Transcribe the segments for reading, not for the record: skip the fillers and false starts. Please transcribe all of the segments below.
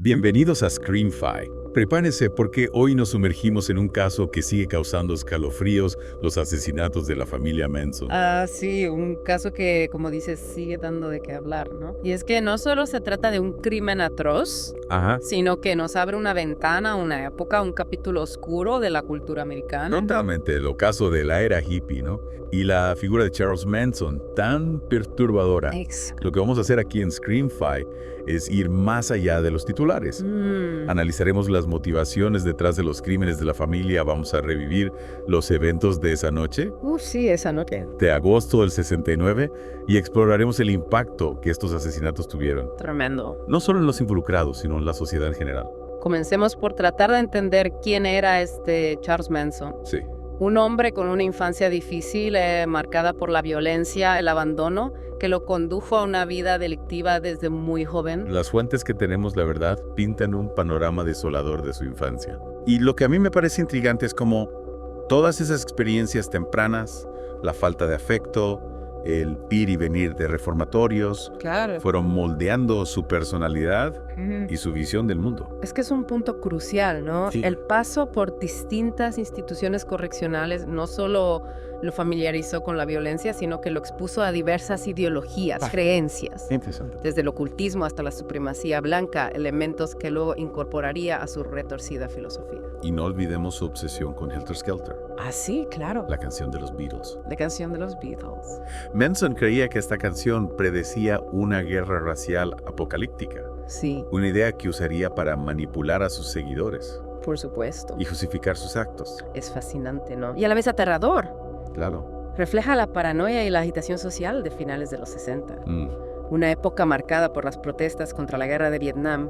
Bienvenidos a Screamfy. Prepárense porque hoy nos sumergimos en un caso que sigue causando escalofríos, los asesinatos de la familia Manson. Sí, un caso que, como dices, sigue dando de qué hablar, ¿no? Y es que no solo se trata de un crimen atroz, sino que nos abre una ventana, una época, un capítulo oscuro de la cultura americana. Totalmente, el ocaso de la era hippie, ¿no? Y la figura de Charles Manson, tan perturbadora. Exacto. Lo que vamos a hacer aquí en Screamfy es ir más allá de los titulares. Analizaremos las motivaciones detrás de los crímenes de la familia, vamos a revivir los eventos de esa noche. Sí, esa noche. De agosto del 69, y exploraremos el impacto que estos asesinatos tuvieron. Tremendo. No solo en los involucrados, sino en la sociedad en general. Comencemos por tratar de entender quién era este Charles Manson. Sí. Un hombre con una infancia difícil, marcada por la violencia, el abandono, que lo condujo a una vida delictiva desde muy joven. Las fuentes que tenemos, la verdad, pintan un panorama desolador de su infancia. Y lo que a mí me parece intrigante es como todas esas experiencias tempranas, la falta de afecto, el ir y venir de reformatorios, Claro. fueron moldeando su personalidad y su visión del mundo. Es que es un punto crucial, ¿no? Sí. El paso por distintas instituciones correccionales no solo lo familiarizó con la violencia, sino que lo expuso a diversas ideologías, creencias. Interesante. Desde el ocultismo hasta la supremacía blanca, elementos que luego incorporaría a su retorcida filosofía. Y no olvidemos su obsesión con Helter Skelter, Sí, claro. la canción de los Beatles. La canción de los Beatles. Manson creía que esta canción predecía una guerra racial apocalíptica, Sí, una idea que usaría para manipular a sus seguidores por supuesto. y justificar sus actos. Es fascinante, ¿no? Y a la vez aterrador. Claro. Refleja la paranoia y la agitación social de finales de los 60. Una época marcada por las protestas contra la guerra de Vietnam,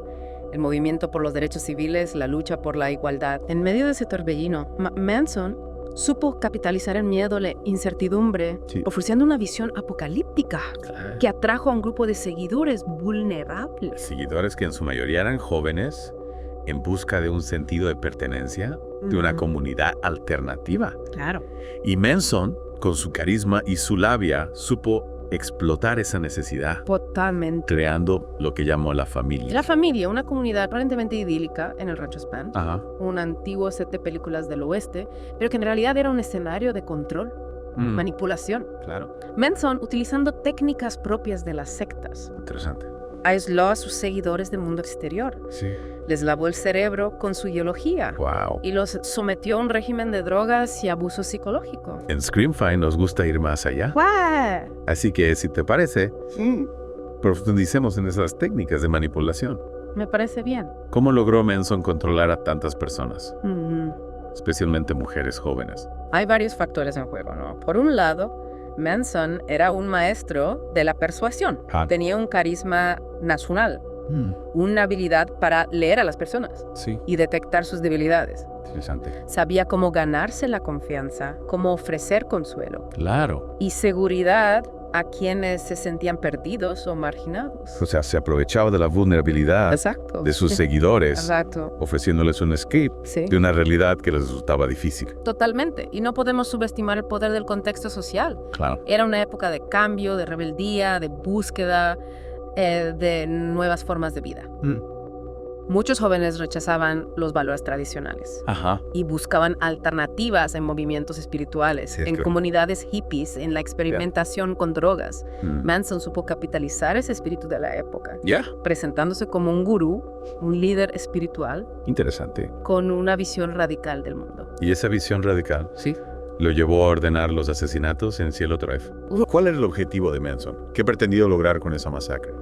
el movimiento por los derechos civiles, la lucha por la igualdad. En medio de ese torbellino, Manson supo capitalizar el miedo, la incertidumbre, Sí. ofreciendo una visión apocalíptica Claro. que atrajo a un grupo de seguidores vulnerables. Seguidores que en su mayoría eran jóvenes en busca de un sentido de pertenencia, de una comunidad alternativa. Claro. Y Manson, con su carisma y su labia, supo explotar esa necesidad, Totalmente. creando lo que llamó la familia. La familia, una comunidad aparentemente idílica en el Rancho Span, Ajá. un antiguo set de películas del oeste, pero que en realidad era un escenario de control, manipulación. Claro. Manson, utilizando técnicas propias de las sectas, Interesante. aisló a sus seguidores del mundo exterior, Sí. les lavó el cerebro con su ideología Wow. y los sometió a un régimen de drogas y abuso psicológico. En Screamfy nos gusta ir más allá. ¡Guau! Así que, si te parece, profundicemos en esas técnicas de manipulación. Me parece bien. ¿Cómo logró Manson controlar a tantas personas, Ujú. especialmente mujeres jóvenes? Hay varios factores en juego, ¿no? Por un lado, Manson era un maestro de la persuasión. Tenía un carisma nacional, una habilidad para leer a las personas Sí. y detectar sus debilidades. Interesante. Sabía cómo ganarse la confianza, cómo ofrecer consuelo Claro. y seguridad a quienes se sentían perdidos o marginados. O sea, se aprovechaba de la vulnerabilidad Exacto. de sus seguidores, Exacto. ofreciéndoles un escape Sí. de una realidad que les resultaba difícil. Totalmente. Y no podemos subestimar el poder del contexto social. Claro. Era una época de cambio, de rebeldía, de búsqueda de nuevas formas de vida. Muchos jóvenes rechazaban los valores tradicionales Ajá. y buscaban alternativas en movimientos espirituales, Sí, es en que- comunidades hippies, en la experimentación con drogas. Manson supo capitalizar ese espíritu de la época, Ya. presentándose como un gurú, un líder espiritual, Interesante. con una visión radical del mundo. Y esa visión radical Sí. lo llevó a ordenar los asesinatos en Cielo Drive. ¿Cuál era el objetivo de Manson? ¿Qué pretendió lograr con esa masacre?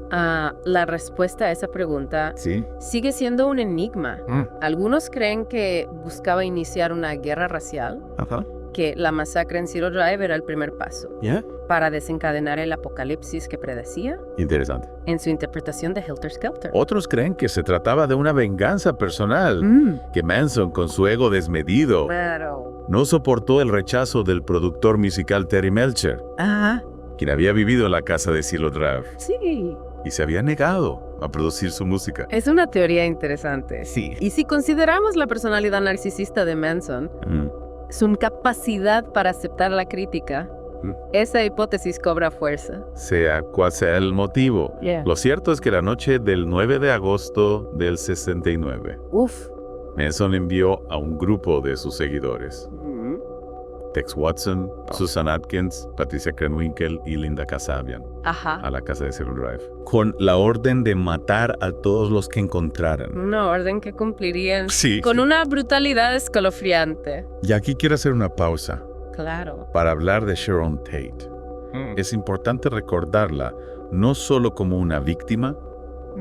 La respuesta a esa pregunta Sí. sigue siendo un enigma. Algunos creen que buscaba iniciar una guerra racial, Ajá. que la masacre en Zero Drive era el primer paso ¿Ya? para desencadenar el apocalipsis que predecía Interesante. en su interpretación de Helter Skelter. Otros creen que se trataba de una venganza personal, que Manson, con su ego desmedido, Claro. no soportó el rechazo del productor musical Terry Melcher, Ajá. quien había vivido en la casa de Cielo Drive Sí. y se había negado a producir su música. Es una teoría interesante. Sí. Y si consideramos la personalidad narcisista de Manson, su incapacidad para aceptar la crítica Esa hipótesis cobra fuerza. Sea cual sea el motivo. Yeah. Lo cierto es que la noche del 9 de agosto del 69, Uf. Manson envió a un grupo de sus seguidores, Tex Watson, Susan Atkins, Patricia Krenwinkel y Linda Kasabian, Ajá. a la casa de Cielo Drive, con la orden de matar a todos los que encontraran. Una orden que cumplirían Sí. con una brutalidad escalofriante. Y aquí quiero hacer una pausa Claro. para hablar de Sharon Tate. Es importante recordarla no solo como una víctima,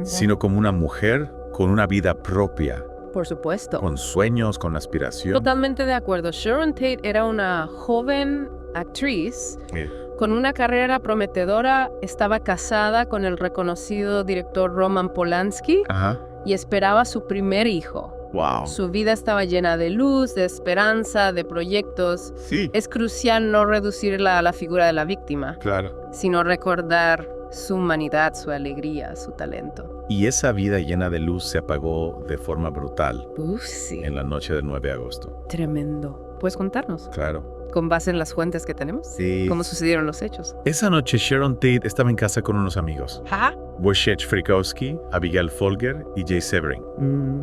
sino como una mujer con una vida propia, Por supuesto. con sueños, con aspiración. Totalmente de acuerdo. Sharon Tate era una joven actriz Sí. con una carrera prometedora. Estaba casada con el reconocido director Roman Polanski Ajá. y esperaba su primer hijo. Wow. Su vida estaba llena de luz, de esperanza, de proyectos. Sí. Es crucial no reducirla a la figura de la víctima, Claro. sino recordar su humanidad, su alegría, su talento. Y esa vida llena de luz se apagó de forma brutal Uf, sí. en la noche del 9 de agosto. Tremendo. ¿Puedes contarnos? Claro. Con base en las fuentes que tenemos. Sí. ¿Cómo sucedieron los hechos? Esa noche Sharon Tate estaba en casa con unos amigos, Ajá. Wojciech Frykowski, Abigail Folger y Jay Severin.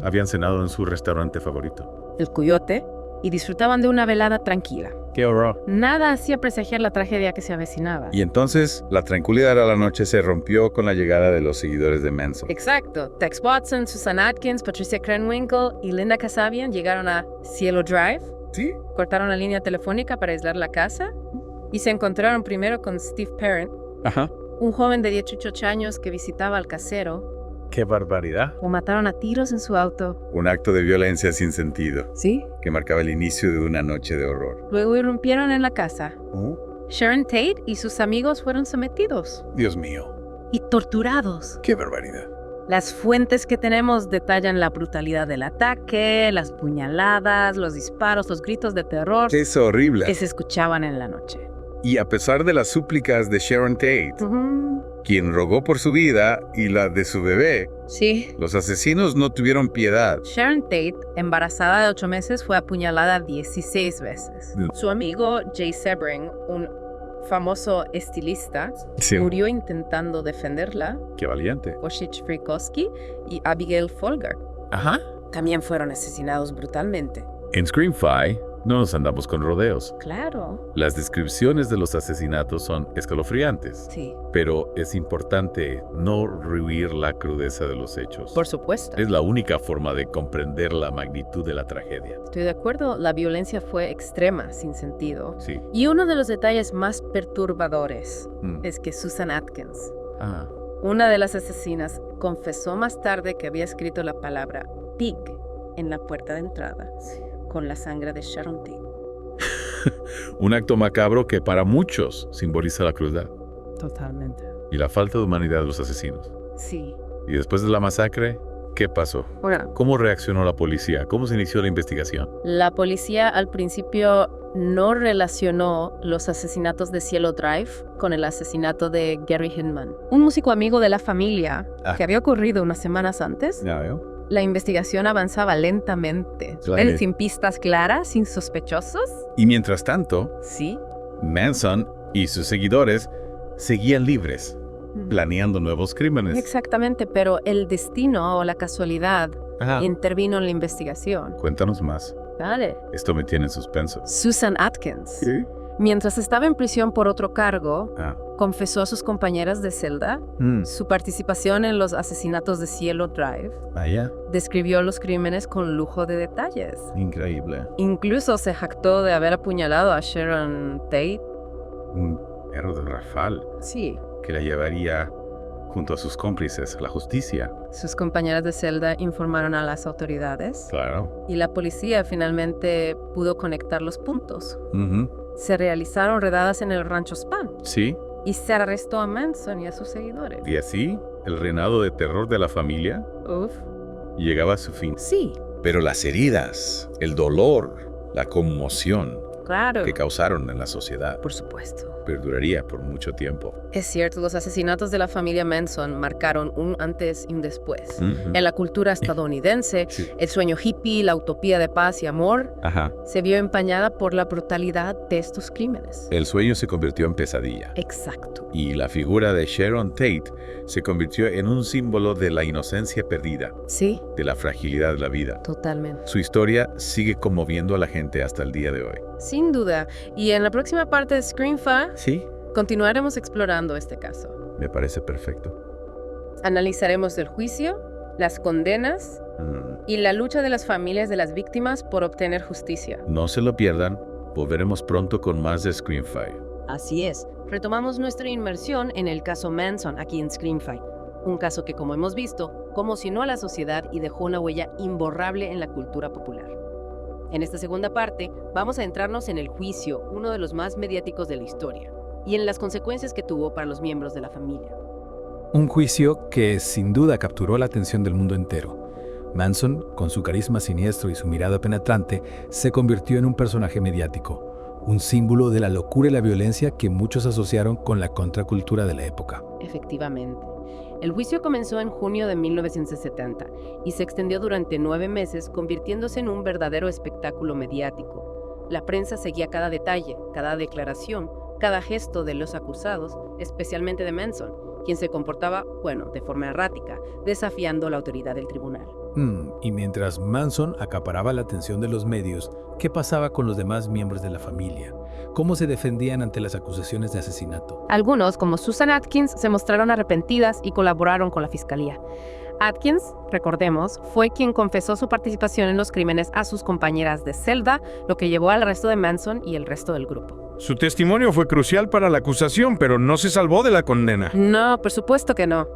Habían cenado en su restaurante favorito. El Coyote, y disfrutaban de una velada tranquila. ¡Qué horror! Nada hacía presagiar la tragedia que se avecinaba. Y entonces, la tranquilidad a la noche se rompió con la llegada de los seguidores de Manson. Exacto. Tex Watson, Susan Atkins, Patricia Krenwinkel y Linda Kasabian llegaron a Cielo Drive, ¿Sí? cortaron la línea telefónica para aislar la casa y se encontraron primero con Steve Parent, Ajá. un joven de 18 años que visitaba al casero. ¡Qué barbaridad! Lo mataron a tiros en su auto. Un acto de violencia sin sentido, ¿Sí? que marcaba el inicio de una noche de horror. Luego irrumpieron en la casa. Sharon Tate y sus amigos fueron sometidos Dios mío, y torturados. ¡qué barbaridad! Las fuentes que tenemos detallan la brutalidad del ataque, las puñaladas, los disparos, los gritos de terror Es horrible. que se escuchaban en la noche. Y a pesar de las súplicas de Sharon Tate, quien rogó por su vida y la de su bebé, Sí. los asesinos no tuvieron piedad. Sharon Tate, embarazada de 8 meses, fue apuñalada 16 veces. Su amigo Jay Severin, un famoso estilista, Sí. murió intentando defenderla. ¡Qué valiente! Wojciech Frykowski y Abigail Folger Ajá. también fueron asesinados brutalmente. En Screamfy no nos andamos con rodeos. Claro. Las descripciones de los asesinatos son escalofriantes, Sí, pero es importante no rehuir la crudeza de los hechos. por supuesto. Es la única forma de comprender la magnitud de la tragedia. Estoy de acuerdo, la violencia fue extrema, sin sentido. Sí. Y uno de los detalles más perturbadores Mm. es que Susan Atkins, Ah, una de las asesinas, confesó más tarde que había escrito la palabra pig en la puerta de entrada con la sangre de Sharon Tate. un acto macabro que para muchos simboliza la crueldad Totalmente. y la falta de humanidad de los asesinos. Sí. Y después de la masacre, ¿qué pasó? Bueno, ¿Cómo reaccionó la policía? ¿Cómo se inició la investigación? la policía al principio no relacionó los asesinatos de Cielo Drive con el asesinato de Gary Hinman, un músico amigo de la familia que había ocurrido unas semanas antes. Ya veo. La investigación avanzaba lentamente. Claro. Sin pistas claras, sin sospechosos. Y mientras tanto, Sí. Manson y sus seguidores seguían libres, planeando nuevos crímenes. Exactamente, pero el destino o la casualidad Ajá. intervino en la investigación. Cuéntanos más. Vale. Esto me tiene en suspenso. Susan Atkins, ¿Sí? mientras estaba en prisión por otro cargo, Ah. confesó a sus compañeras de celda su participación en los asesinatos de Cielo Drive. Vaya. Describió los crímenes con lujo de detalles. Increíble. Incluso se jactó de haber apuñalado a Sharon Tate. Un perro de Rafal Sí. que la llevaría junto a sus cómplices a la justicia. Sus compañeras de celda informaron a las autoridades Claro. y la policía finalmente pudo conectar los puntos. Ujú. Se realizaron redadas en el rancho Span Sí. y se arrestó a Manson y a sus seguidores. Y así, el reinado de terror de la familia Uf. llegaba a su fin. Sí, Pero las heridas, el dolor, la conmoción claro. que causaron en la sociedad Por supuesto. perduraría por mucho tiempo. Es cierto, los asesinatos de la familia Manson marcaron un antes y un después. Ujú. En la cultura estadounidense, Sí. el sueño hippie, la utopía de paz y amor, Ajá. se vio empañada por la brutalidad de estos crímenes. El sueño se convirtió en pesadilla. Exacto. Y la figura de Sharon Tate se convirtió en un símbolo de la inocencia perdida, Sí, de la fragilidad de la vida. totalmente. Su historia sigue conmoviendo a la gente hasta el día de hoy. Sin duda. Y en la próxima parte de Screamfa, Sí, continuaremos explorando este caso. me parece perfecto. Analizaremos el juicio, las condenas Mm, y la lucha de las familias de las víctimas por obtener justicia. No se lo pierdan, volveremos pronto con más de Screamfire. Así es. Retomamos nuestra inmersión en el caso Manson aquí en Screamfight. Un caso que, como hemos visto, conmocionó a la sociedad y dejó una huella imborrable en la cultura popular. En esta segunda parte, vamos a entrarnos en el juicio, uno de los más mediáticos de la historia, y en las consecuencias que tuvo para los miembros de la familia. Un juicio que sin duda capturó la atención del mundo entero. Manson, con su carisma siniestro y su mirada penetrante, se convirtió en un personaje mediático, un símbolo de la locura y la violencia que muchos asociaron con la contracultura de la época. Efectivamente. El juicio comenzó en junio de 1970 y se extendió durante 9 meses, convirtiéndose en un verdadero espectáculo mediático. La prensa seguía cada detalle, cada declaración, cada gesto de los acusados, especialmente de Manson, quien se comportaba, de forma errática, desafiando la autoridad del tribunal. Y mientras Manson acaparaba la atención de los medios, ¿qué pasaba con los demás miembros de la familia? ¿Cómo se defendían ante las acusaciones de asesinato? Algunos, como Susan Atkins, se mostraron arrepentidas y colaboraron con la fiscalía. Atkins, recordemos, fue quien confesó su participación en los crímenes a sus compañeras de celda, lo que llevó al arresto de Manson y el resto del grupo. Su testimonio fue crucial para la acusación, pero no se salvó de la condena. No, por supuesto que no.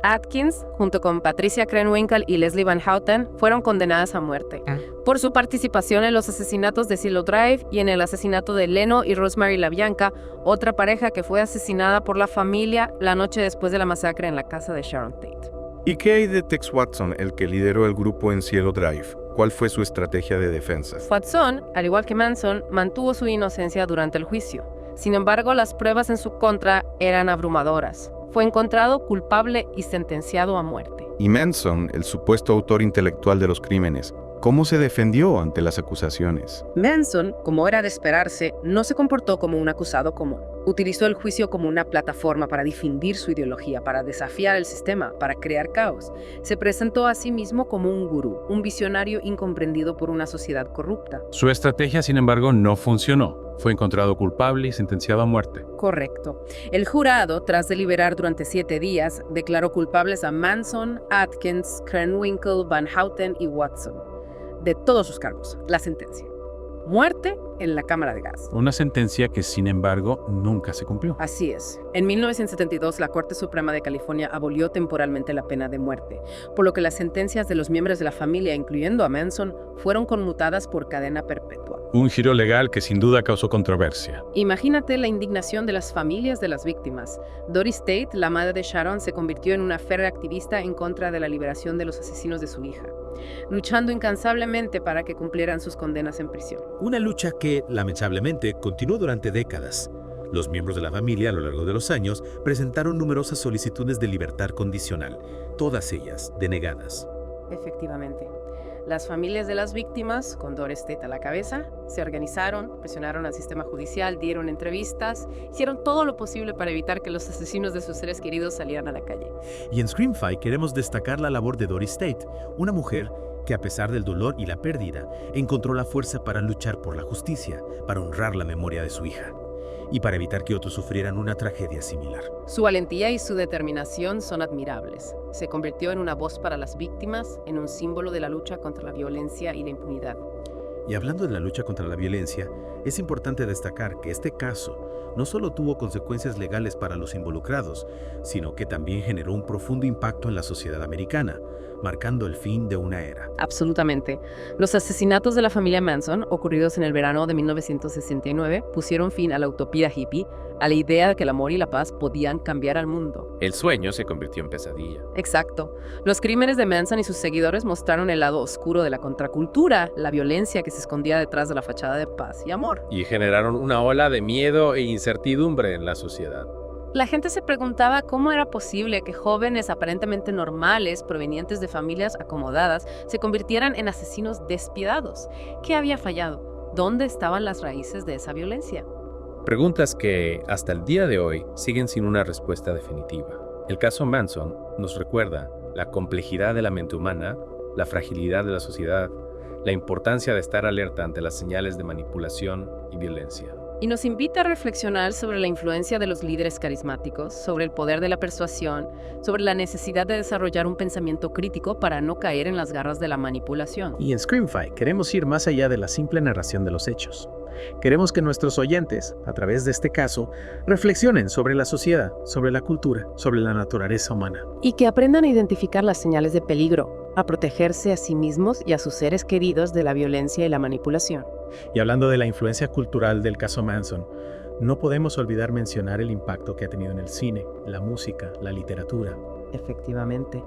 Atkins, junto con Patricia Krenwinkel y Leslie Van Houten, fueron condenadas a muerte por su participación en los asesinatos de Cielo Drive y en el asesinato de Leno y Rosemary LaBianca, otra pareja que fue asesinada por la familia la noche después de la masacre en la casa de Sharon Tate. ¿Y qué hay de Tex Watson, el que lideró el grupo en Cielo Drive? ¿Cuál fue su estrategia de defensa? Watson, al igual que Manson, mantuvo su inocencia durante el juicio. Sin embargo, las pruebas en su contra eran abrumadoras. Fue encontrado culpable y sentenciado a muerte. Y Manson, el supuesto autor intelectual de los crímenes, ¿cómo se defendió ante las acusaciones? Manson, como era de esperarse, no se comportó como un acusado común. Utilizó el juicio como una plataforma para difundir su ideología, para desafiar el sistema, para crear caos. Se presentó a sí mismo como un gurú, un visionario incomprendido por una sociedad corrupta. Su estrategia, sin embargo, no funcionó. Fue encontrado culpable y sentenciado a muerte. Correcto. El jurado, tras deliberar durante 7 días, declaró culpables a Manson, Atkins, Krenwinkel, Van Houten y Watson de todos sus cargos. La sentencia: muerte en la cámara de gas. Una sentencia que, sin embargo, nunca se cumplió. Así es. En 1972, la Corte Suprema de California abolió temporalmente la pena de muerte, por lo que las sentencias de los miembros de la familia, incluyendo a Manson, fueron conmutadas por cadena perpetua. Un giro legal que sin duda causó controversia. Imagínate la indignación de las familias de las víctimas. Doris Tate, la madre de Sharon, se convirtió en una férrea activista en contra de la liberación de los asesinos de su hija, luchando incansablemente para que cumplieran sus condenas en prisión. Una lucha que, lamentablemente, continuó durante décadas. Los miembros de la familia a lo largo de los años presentaron numerosas solicitudes de libertad condicional, todas ellas denegadas. Efectivamente. Las familias de las víctimas, con Doris Tate a la cabeza, se organizaron, presionaron al sistema judicial, dieron entrevistas, hicieron todo lo posible para evitar que los asesinos de sus seres queridos salieran a la calle. Y en Screamfight queremos destacar la labor de Doris Tate, una mujer que, a pesar del dolor y la pérdida, encontró la fuerza para luchar por la justicia, para honrar la memoria de su hija y para evitar que otros sufrieran una tragedia similar. Su valentía y su determinación son admirables. Se convirtió en una voz para las víctimas, en un símbolo de la lucha contra la violencia y la impunidad. Y hablando de la lucha contra la violencia, es importante destacar que este caso no solo tuvo consecuencias legales para los involucrados, sino que también generó un profundo impacto en la sociedad americana, marcando el fin de una era. Absolutamente. Los asesinatos de la familia Manson, ocurridos en el verano de 1969, pusieron fin a la utopía hippie, a la idea de que el amor y la paz podían cambiar al mundo. El sueño se convirtió en pesadilla. Exacto. Los crímenes de Manson y sus seguidores mostraron el lado oscuro de la contracultura, la violencia que se escondía detrás de la fachada de paz y amor. Y generaron una ola de miedo e hay incertidumbre en la sociedad. La gente se preguntaba cómo era posible que jóvenes aparentemente normales, provenientes de familias acomodadas, se convirtieran en asesinos despiadados. ¿Qué había fallado? ¿Dónde estaban las raíces de esa violencia? Preguntas que, hasta el día de hoy, siguen sin una respuesta definitiva. El caso Manson nos recuerda la complejidad de la mente humana, la fragilidad de la sociedad, la importancia de estar alerta ante las señales de manipulación y violencia. Y nos invita a reflexionar sobre la influencia de los líderes carismáticos, sobre el poder de la persuasión, sobre la necesidad de desarrollar un pensamiento crítico para no caer en las garras de la manipulación. Y en Screamify queremos ir más allá de la simple narración de los hechos. Queremos que nuestros oyentes, a través de este caso, reflexionen sobre la sociedad, sobre la cultura, sobre la naturaleza humana. Y que aprendan a identificar las señales de peligro, a protegerse a sí mismos y a sus seres queridos de la violencia y la manipulación. Y hablando de la influencia cultural del caso Manson, no podemos olvidar mencionar el impacto que ha tenido en el cine, la música, la literatura. Efectivamente.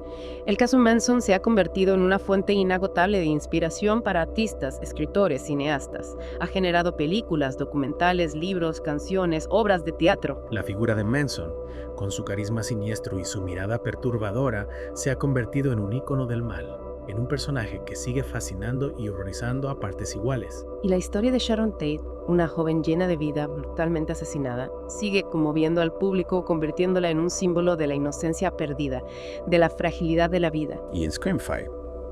El caso Manson se ha convertido en una fuente inagotable de inspiración para artistas, escritores, cineastas. Ha generado películas, documentales, libros, canciones, obras de teatro. La figura de Manson, con su carisma siniestro y su mirada perturbadora, se ha convertido en un ícono del mal, en un personaje que sigue fascinando y horrorizando a partes iguales. Y la historia de Sharon Tate, una joven llena de vida, brutalmente asesinada, sigue conmoviendo al público, convirtiéndola en un símbolo de la inocencia perdida, de la fragilidad de la vida. Y en Screamify,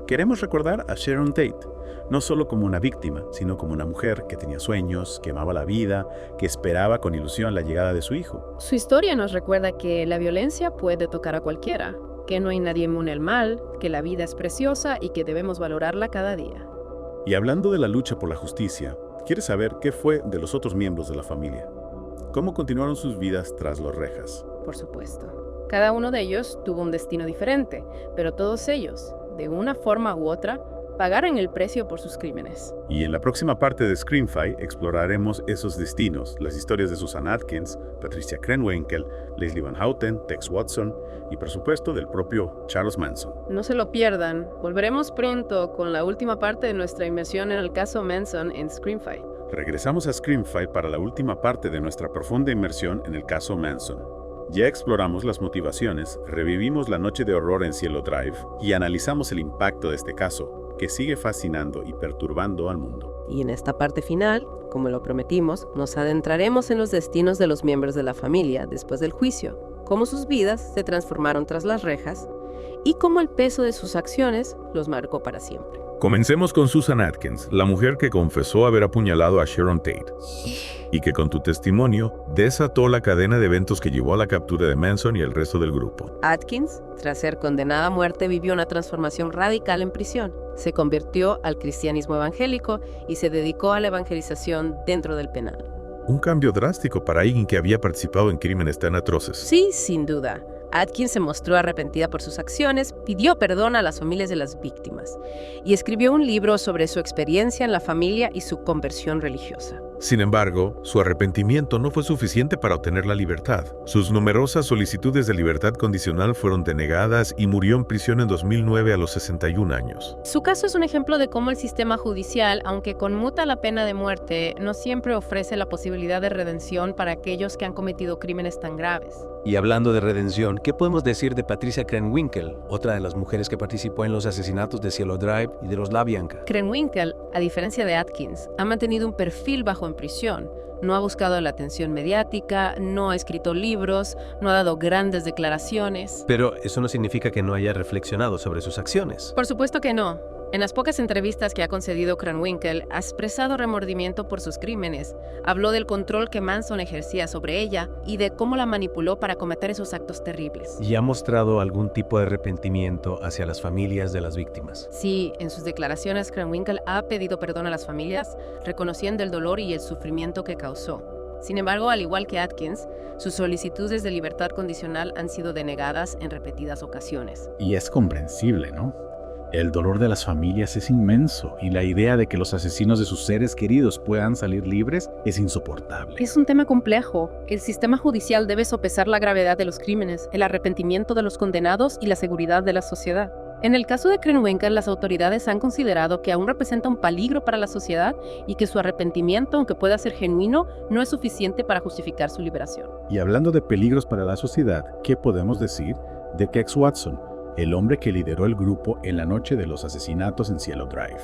queremos recordar a Sharon Tate, no solo como una víctima, sino como una mujer que tenía sueños, que amaba la vida, que esperaba con ilusión la llegada de su hijo. Su historia nos recuerda que la violencia puede tocar a cualquiera, que no hay nadie inmune al mal, que la vida es preciosa y que debemos valorarla cada día. Y hablando de la lucha por la justicia, ¿quieres saber qué fue de los otros miembros de la familia? ¿Cómo continuaron sus vidas tras las rejas? Por supuesto. Cada uno de ellos tuvo un destino diferente, pero todos ellos, de una forma u otra, pagaron el precio por sus crímenes. Y en la próxima parte de Screamify exploraremos esos destinos, las historias de Susan Atkins, Patricia Krenwinkel, Leslie Van Houten, Tex Watson y por supuesto del propio Charles Manson. No se lo pierdan, volveremos pronto con la última parte de nuestra inmersión en el caso Manson en Screamify. Regresamos a Screamify para la última parte de nuestra profunda inmersión en el caso Manson. Ya exploramos las motivaciones, revivimos la noche de horror en Cielo Drive y analizamos el impacto de este caso, que sigue fascinando y perturbando al mundo. Y en esta parte final, como lo prometimos, nos adentraremos en los destinos de los miembros de la familia después del juicio, cómo sus vidas se transformaron tras las rejas y cómo el peso de sus acciones los marcó para siempre. Comencemos con Susan Atkins, la mujer que confesó haber apuñalado a Sharon Tate y que con tu testimonio desató la cadena de eventos que llevó a la captura de Manson y el resto del grupo. Atkins, tras ser condenada a muerte, vivió una transformación radical en prisión. Se convirtió al cristianismo evangélico y se dedicó a la evangelización dentro del penal. Un cambio drástico para alguien que había participado en crímenes tan atroces. Sí, sin duda. Atkins se mostró arrepentida por sus acciones, pidió perdón a las familias de las víctimas y escribió un libro sobre su experiencia en la familia y su conversión religiosa. Sin embargo, su arrepentimiento no fue suficiente para obtener la libertad. Sus numerosas solicitudes de libertad condicional fueron denegadas y murió en prisión en 2009 a los 61 años. Su caso es un ejemplo de cómo el sistema judicial, aunque conmuta la pena de muerte, no siempre ofrece la posibilidad de redención para aquellos que han cometido crímenes tan graves. Y hablando de redención, ¿qué podemos decir de Patricia Krenwinkel, otra de las mujeres que participó en los asesinatos de Cielo Drive y de los La Bianca? Krenwinkel, a diferencia de Atkins, ha mantenido un perfil bajo en prisión. No ha buscado la atención mediática, no ha escrito libros, no ha dado grandes declaraciones. Pero eso no significa que no haya reflexionado sobre sus acciones. Por supuesto que no. En las pocas entrevistas que ha concedido Krenwinkel, ha expresado remordimiento por sus crímenes. Habló del control que Manson ejercía sobre ella y de cómo la manipuló para cometer esos actos terribles. ¿Y ha mostrado algún tipo de arrepentimiento hacia las familias de las víctimas? Sí, en sus declaraciones Krenwinkel ha pedido perdón a las familias, reconociendo el dolor y el sufrimiento que causó. Sin embargo, al igual que Atkins, sus solicitudes de libertad condicional han sido denegadas en repetidas ocasiones. Y es comprensible, ¿no? El dolor de las familias es inmenso y la idea de que los asesinos de sus seres queridos puedan salir libres es insoportable. Es un tema complejo. El sistema judicial debe sopesar la gravedad de los crímenes, el arrepentimiento de los condenados y la seguridad de la sociedad. En el caso de Krenwinkel, las autoridades han considerado que aún representa un peligro para la sociedad y que su arrepentimiento, aunque pueda ser genuino, no es suficiente para justificar su liberación. Y hablando de peligros para la sociedad, ¿qué podemos decir de Kex Watson, el hombre que lideró el grupo en la noche de los asesinatos en Cielo Drive?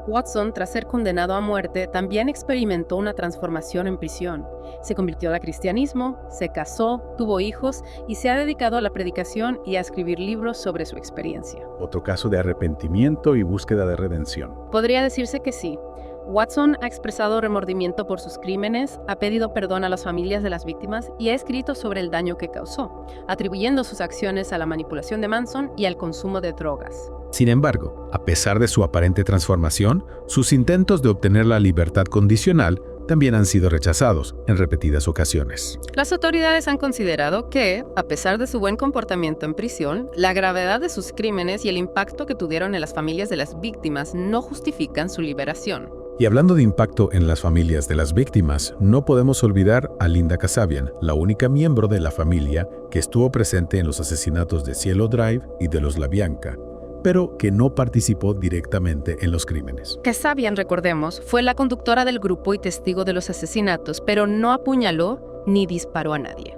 Watson, tras ser condenado a muerte, también experimentó una transformación en prisión. Se convirtió al cristianismo, se casó, tuvo hijos y se ha dedicado a la predicación y a escribir libros sobre su experiencia. Otro caso de arrepentimiento y búsqueda de redención. Podría decirse que sí. Watson ha expresado remordimiento por sus crímenes, ha pedido perdón a las familias de las víctimas y ha escrito sobre el daño que causó, atribuyendo sus acciones a la manipulación de Manson y al consumo de drogas. Sin embargo, a pesar de su aparente transformación, sus intentos de obtener la libertad condicional también han sido rechazados en repetidas ocasiones. Las autoridades han considerado que, a pesar de su buen comportamiento en prisión, la gravedad de sus crímenes y el impacto que tuvieron en las familias de las víctimas no justifican su liberación. Y hablando de impacto en las familias de las víctimas, no podemos olvidar a Linda Kasabian, la única miembro de la familia que estuvo presente en los asesinatos de Cielo Drive y de los LaBianca, pero que no participó directamente en los crímenes. Kasabian, recordemos, fue la conductora del grupo y testigo de los asesinatos, pero no apuñaló ni disparó a nadie.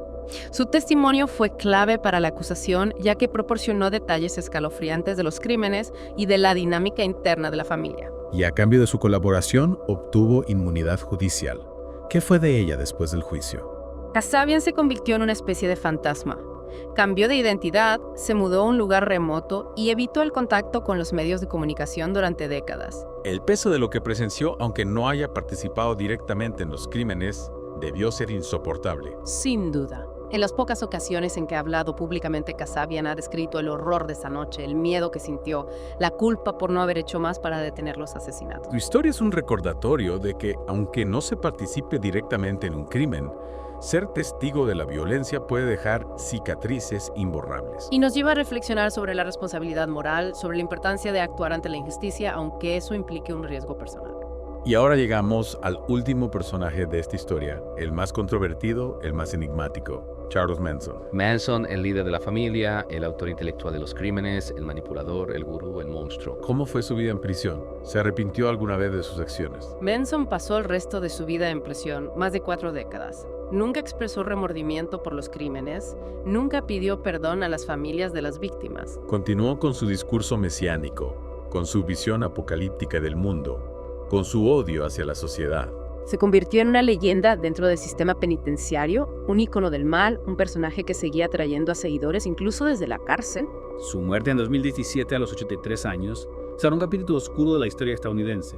Su testimonio fue clave para la acusación, ya que proporcionó detalles escalofriantes de los crímenes y de la dinámica interna de la familia. Y a cambio de su colaboración, obtuvo inmunidad judicial. ¿Qué fue de ella después del juicio? Kasabian se convirtió en una especie de fantasma. Cambió de identidad, se mudó a un lugar remoto y evitó el contacto con los medios de comunicación durante décadas. El peso de lo que presenció, aunque no haya participado directamente en los crímenes, debió ser insoportable. Sin duda. En las pocas ocasiones en que ha hablado públicamente, Kasabian ha descrito el horror de esa noche, el miedo que sintió, la culpa por no haber hecho más para detener los asesinatos. Tu historia es un recordatorio de que, aunque no se participe directamente en un crimen, ser testigo de la violencia puede dejar cicatrices imborrables. Y nos lleva a reflexionar sobre la responsabilidad moral, sobre la importancia de actuar ante la injusticia, aunque eso implique un riesgo personal. Y ahora llegamos al último personaje de esta historia, el más controvertido, el más enigmático, Charles Manson. Manson, el líder de la familia, el autor intelectual de los crímenes, el manipulador, el gurú, el monstruo. ¿Cómo fue su vida en prisión? ¿Se arrepintió alguna vez de sus acciones? Manson pasó el resto de su vida en prisión, más de 4 décadas. Nunca expresó remordimiento por los crímenes, nunca pidió perdón a las familias de las víctimas. Continuó con su discurso mesiánico, con su visión apocalíptica del mundo, con su odio hacia la sociedad. Se convirtió en una leyenda dentro del sistema penitenciario, un ícono del mal, un personaje que seguía atrayendo a seguidores incluso desde la cárcel. Su muerte en 2017 a los 83 años será un capítulo oscuro de la historia estadounidense,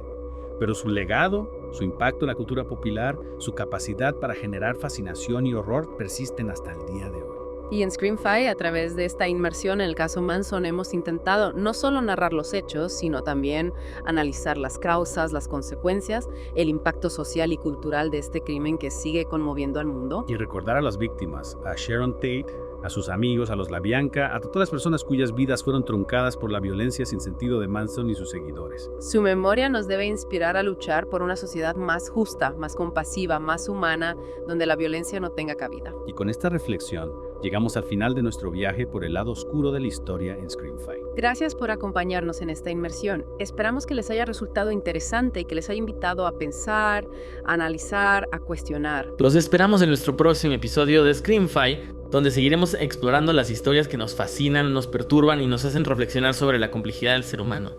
pero su legado, su impacto en la cultura popular, su capacidad para generar fascinación y horror persisten hasta el día de hoy. Y en Screamfy, a través de esta inmersión en el caso Manson, hemos intentado no solo narrar los hechos, sino también analizar las causas, las consecuencias, el impacto social y cultural de este crimen que sigue conmoviendo al mundo. Y recordar a las víctimas, a Sharon Tate, a sus amigos, a los LaBianca, a todas las personas cuyas vidas fueron truncadas por la violencia sin sentido de Manson y sus seguidores. Su memoria nos debe inspirar a luchar por una sociedad más justa, más compasiva, más humana, donde la violencia no tenga cabida. Y con esta reflexión, llegamos al final de nuestro viaje por el lado oscuro de la historia en Screamfy. Gracias por acompañarnos en esta inmersión. Esperamos que les haya resultado interesante y que les haya invitado a pensar, a analizar, a cuestionar. Los esperamos en nuestro próximo episodio de Screamfy, donde seguiremos explorando las historias que nos fascinan, nos perturban y nos hacen reflexionar sobre la complejidad del ser humano.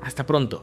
Hasta pronto.